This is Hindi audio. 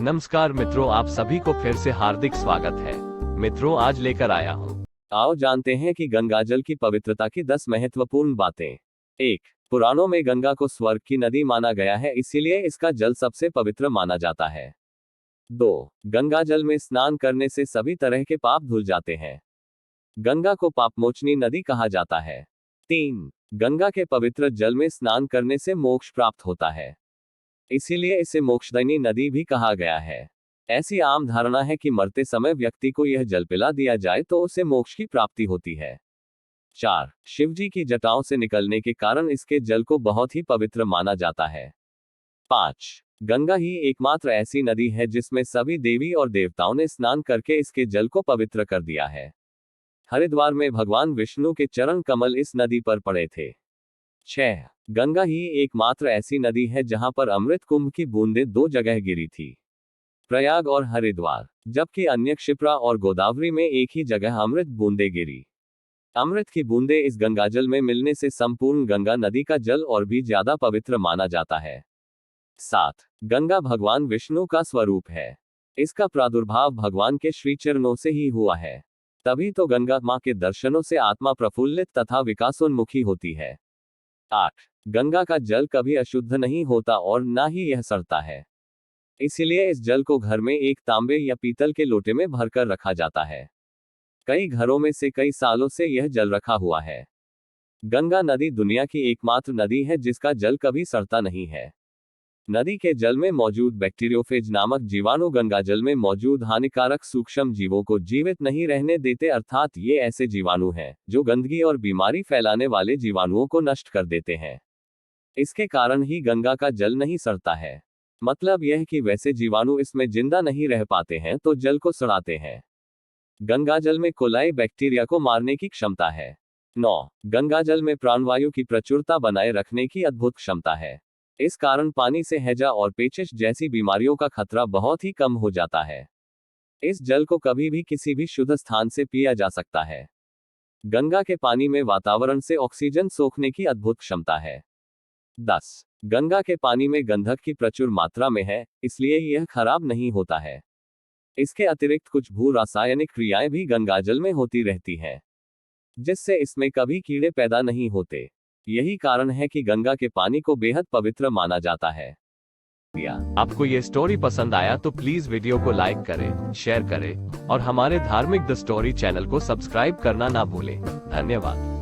नमस्कार मित्रों, आप सभी को फिर से हार्दिक स्वागत है। मित्रों, आज लेकर आया हूँ, आओ जानते हैं कि गंगा जल की पवित्रता की 10 महत्वपूर्ण बातें। 1. पुराणों में गंगा को स्वर्ग की नदी माना गया है, इसीलिए इसका जल सबसे पवित्र माना जाता है। 2. गंगा जल में स्नान करने से सभी तरह के पाप धुल जाते हैं। गंगा को पापमोचनी नदी कहा जाता है। 3. गंगा के पवित्र जल में स्नान करने से मोक्ष प्राप्त होता है, इसीलिए इसे मोक्षदायिनी नदी भी कहा गया है। ऐसी आम धारणा है कि मरते समय व्यक्ति को यह जल पिला दिया जाए तो उसे मोक्ष की प्राप्ति होती है। 4. शिवजी की जटाओं से निकलने के कारण इसके जल को बहुत ही पवित्र माना जाता है। 5. गंगा ही एकमात्र ऐसी नदी है जिसमें सभी देवी और देवताओं ने स्नान करके इसके जल को पवित्र कर दिया है। हरिद्वार में भगवान विष्णु के चरण कमल इस नदी पर पड़े थे। 6. गंगा ही एकमात्र ऐसी नदी है जहां पर अमृत कुंभ की बूंदें 2 जगह गिरी थी, प्रयाग और हरिद्वार, जबकि अन्य क्षिप्रा और गोदावरी में एक ही जगह अमृत बूंदें गिरी। अमृत की बूंदें इस गंगाजल में मिलने से संपूर्ण गंगा नदी का जल और भी ज्यादा पवित्र माना जाता है। 7. गंगा भगवान विष्णु का स्वरूप है। इसका प्रादुर्भाव भगवान के श्रीचरणों से ही हुआ है, तभी तो गंगा मां के दर्शनों से आत्मा प्रफुल्लित तथा विकासोन्मुखी होती है। 8. गंगा का जल कभी अशुद्ध नहीं होता और ना ही यह सड़ता है, इसलिए इस जल को घर में एक तांबे या पीतल के लोटे में भरकर रखा जाता है। कई घरों में से कई सालों से यह जल रखा हुआ है। गंगा नदी दुनिया की एकमात्र नदी है जिसका जल कभी सड़ता नहीं है। नदी के जल में मौजूद बैक्टीरियोफेज नामक जीवाणु गंगा जल में मौजूद हानिकारक सूक्ष्म जीवों को जीवित नहीं रहने देते, अर्थात ये ऐसे जीवाणु हैं जो गंदगी और बीमारी फैलाने वाले जीवाणुओं को नष्ट कर देते हैं। इसके कारण ही गंगा का जल नहीं सड़ता है। मतलब यह कि वैसे जीवाणु इसमें जिंदा नहीं रह पाते हैं तो जल को सड़ाते हैं। गंगा जल में कोलाई बैक्टीरिया को मारने की क्षमता है। 9. गंगा जल में प्राणवायु की प्रचुरता बनाए रखने की अद्भुत क्षमता है। इस कारण पानी से हैजा और पेचिश जैसी बीमारियों का खतरा बहुत ही कम हो जाता है। इस जल को कभी भी किसी भी शुद्ध स्थान से पिया जा सकता है। गंगा के पानी में वातावरण से ऑक्सीजन सोखने की अद्भुत क्षमता है। 10. गंगा के पानी में गंधक की प्रचुर मात्रा में है, इसलिए यह खराब नहीं होता है। इसके अतिरिक्त कुछ भू रासायनिक क्रियाएं भी गंगाजल में होती रहती हैं, जिससे इसमें कभी कीड़े पैदा नहीं होते। यही कारण है कि गंगा के पानी को बेहद पवित्र माना जाता है। आपको ये स्टोरी पसंद आया तो प्लीज वीडियो को लाइक करें, शेयर करें और हमारे धार्मिक द स्टोरी चैनल को सब्सक्राइब करना ना भूलें। धन्यवाद।